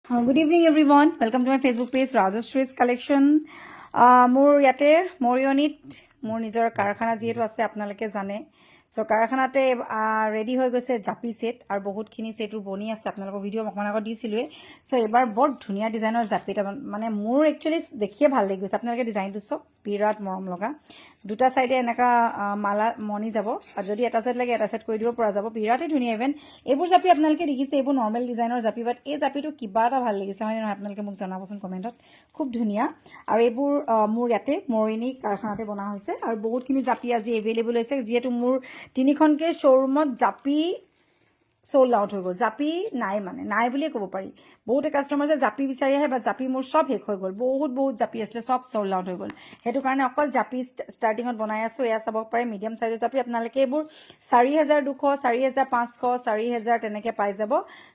Good evening, everyone. Welcome to my Facebook page, Rajashree's Collection. মোৰ ইয়াতে মৰিয়নিত মোৰ নিজৰ কাৰখানা যিহেতু আছে আপোনালোকে জানে সো কাৰখানাতে ৰেডি হৈ গৈছে জাপি সেট আৰু বহুতখিনি সেটৰ বনি আছে আপোনালোকৰ ভিডিও অকমান আগত দিছিলুৱে সো এবাৰ বৰ ধুনিয়া ডিজাইনৰ জাপিটা মানে মোৰ একচুয়ালি দেখিয়ে ভাল লাগি গৈছে আপোনালোকে ডিজাইনটো সব বিৰাট মৰম লগা দুটা সাইডে এনেকা মালা মনি যাব আৰু যদি এটা সাইড লাগে এটা সাইড কৰি দিব পৰা যাব বিৰাটে ধুনিয়া ইভেন এইবোৰ জাপি আপোনালোকে দেখিছে এইবোৰ নৰমাল ডিজাইনৰ জাপি বাট এই জাপিটো কিবা এটা ভাল লাগিছে হয় না আপোনালোকে মোক জনাবচোন কমেন্টত খুব ধুনিয়া আৰু এইবোৰ মোৰ ইয়াতে মৰিনি কাৰখানাতে বনা হৈছে আৰু বহুতখিনি জাপি আজি এভেইলেবল হৈছে যেহেতু মোৰ তিনিখনকে শ্বৰুমত জাপি সোল্ড আউট হৈ গ'ল জাপি নাই মানে নাই বুলিয়ে ক'ব পাৰি বহুতে কাস্টমাৰে জাপি বিচাৰি আহে বা জাপি মোৰ সব শেষ হৈ গ'ল বহুত জাপি আছিল সব সোল্ড আউট হৈ গ'ল হেতু কাৰণে অকল জাপি ষ্টাৰ্টিংত বনাই আছো এয়া চাব পাৰে মিডিয়াম সাইজৰ জাপি আপোনালোকে এইবোৰ 4200 4500 4000 তেনেকে পাই যাব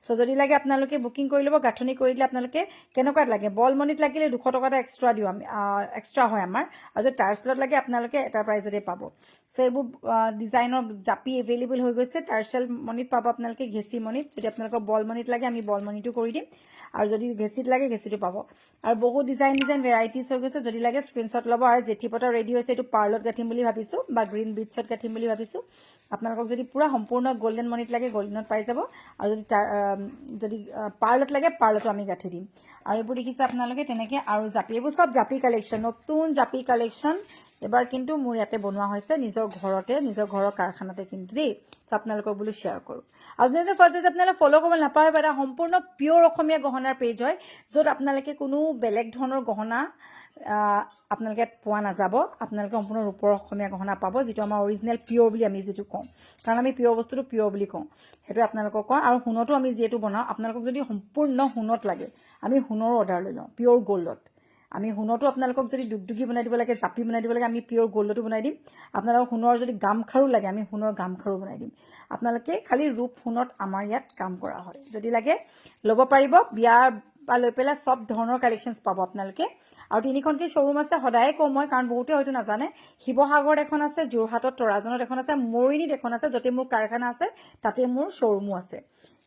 সো যদি লাগে আপোনালোকে বুকিং কৰি লব গাঠনি কৰি দিলে আপোনালোকে কেনেকুৱা লাগে বল মনিত লাগিলে 200 টকা এক্সট্ৰা দিও আমি এক্সট্ৰা হয় আমাৰ আৰু যদি টাৰ্চেলত লাগে আপোনালোকে এটা প্ৰাইজতে পাব সো এইবোৰ ডিজাইনৰ জাপি এভেইলেবল হৈ গৈছে টাৰ্চেল মনিত পাব আপোনালোকে ঘেসি মনিত যদি আপোনালোকৰ বল মনিত লাগে আমি বল মনিটো কৰি দিম আৰু যদি ঘেসিত লাগে ঘেসিটো পাব আৰু বহুত ডিজাইন ভেৰাইটিজ হৈ গৈছে যদি লাগে স্ক্ৰিনশ্বট ল'ব আৰু জেঠিপটা ৰেডি হৈছে এটো পাৰ্লত গাঠিম বুলি ভাবিছো বা গ্ৰীন বিটছত গাঠিম বুলি ভাবিছো আপোনালোকক যদি পুৰা সম্পূৰ্ণ গোল্ডেন মনিত লাগে গোল্ডেনত পাই যাব আৰু যদি পাৰ্লত লাগে পাৰ্লতো আমি গাঠি দিম আৰু এইবোৰ দেখিছে আপোনালোকে তেনেকে আৰু জাপি এইবোৰ সব জাপি কালেকশন নতুন জাপি কালেকশন এবাৰ কিন্তু মোৰ ইয়াতে বনোৱা হৈছে নিজৰ ঘৰতে নিজৰ ঘৰৰ কাৰখানাতে কিন্তু দেই সো আপোনালোকক বুলি শেয়াৰ কৰো আৰু যদি ফাৰ্স্ট আপোনালোকে ফলো কৰিব নাপায় এটা সম্পূৰ্ণ পিওৰ অসমীয়া গহনাৰ পেজ হয় য'ত আপোনালোকে কোনো বেলেগ ধৰণৰ গহনা আপোনালোকে পোৱা নাযাব আপোনালোকে সম্পূৰ্ণ ৰূপৰ অসমীয়া গহনা পাব যেটো আমাৰ অৰিজিনাল পিওৰ বুলি আমি যেটো কওঁ কাৰণ আমি পিওৰ বস্তুটো পিওৰ বুলি কওঁ হেতু আপোনালোকক কওঁ আৰু হুনটো আমি যেটো বনাও আপোনালোকক যদি সম্পূৰ্ণ হুনত লাগে আমি হুনৰ অৰ্ডাৰ লৈ লওঁ পিওৰ গোল্ডত আমি হুনটো আপোনালোকক যদি দুগদুগি বনাই দিব লাগে জাপি বনাই দিব লাগে আমি পিওৰ গোল্ডটো বনাই দিম আপোনালোকক হুনৰ যদি গামখাৰু লাগে আমি হুনৰ গামখাৰু বনাই দিম আপোনালোকে খালি ৰূপ হুনত আমাৰ ইয়াত কাম কৰা হয় যদি লাগে ল'ব পাৰিব বিয়া বা লৈ পেলা সব ধৰণৰ কালেকশনছ পাব আপোনালোকে আৰু তিনিখনকে শ্বৰুম আছে সদায় কম মই কাৰণ বহুতে হয়তো নাজানে শিৱসাগৰত এখন আছে যোৰহাটত তৰাজনত এখন আছে মৰিনিত এখন আছে যতে মোৰ কাৰখানা আছে তাতে মোৰ শ্বৰুমো আছে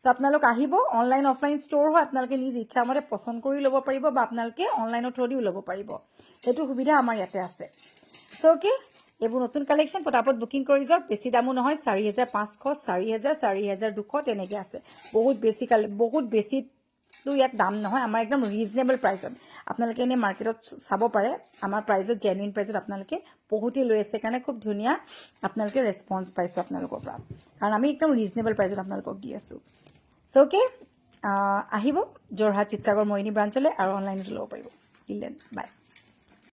সো আপোনালোক আহিব অনলাইন অফলাইন ষ্ট'ৰ হয় আপোনালোকে নিজ ইচ্ছা মতে পছন্দ কৰি ল'ব পাৰিব বা আপোনালোকে অনলাইনৰ থ্ৰুদিও ল'ব পাৰিব হেতু সুবিধা আমাৰ ইয়াতে আছে সো কি এইবোৰ নতুন কালেকশন পটাপট বুকিং কৰি যাওক বেছি দামো নহয় 4500 4000 4200 তেনেকে আছে বহুত বেছি তো ইয়াত দাম নহয় আমাৰ একদম ৰিজনেবল প্ৰাইসত আপোনালোকে এনে মাৰ্কেটত চাব পাৰে আমাৰ প্ৰাইসত জেনুইন প্ৰাইসত আপোনালোকে বহুতে লৈ আছে কাৰণে খুব ধুনিয়া আপোনালোকে ৰেসপন্স পাইছো আপোনালোকৰ পৰা কাৰণ আমি একদম ৰিজনেবল প্ৰাইসত আপোনালোকক দি আছো সো ওকে আহিব যোৰহাট শিৱসাগৰ মৰিনি ব্ৰাঞ্চলৈ আৰু অনলাইনত ল'ব পাৰিব দিলেন বাই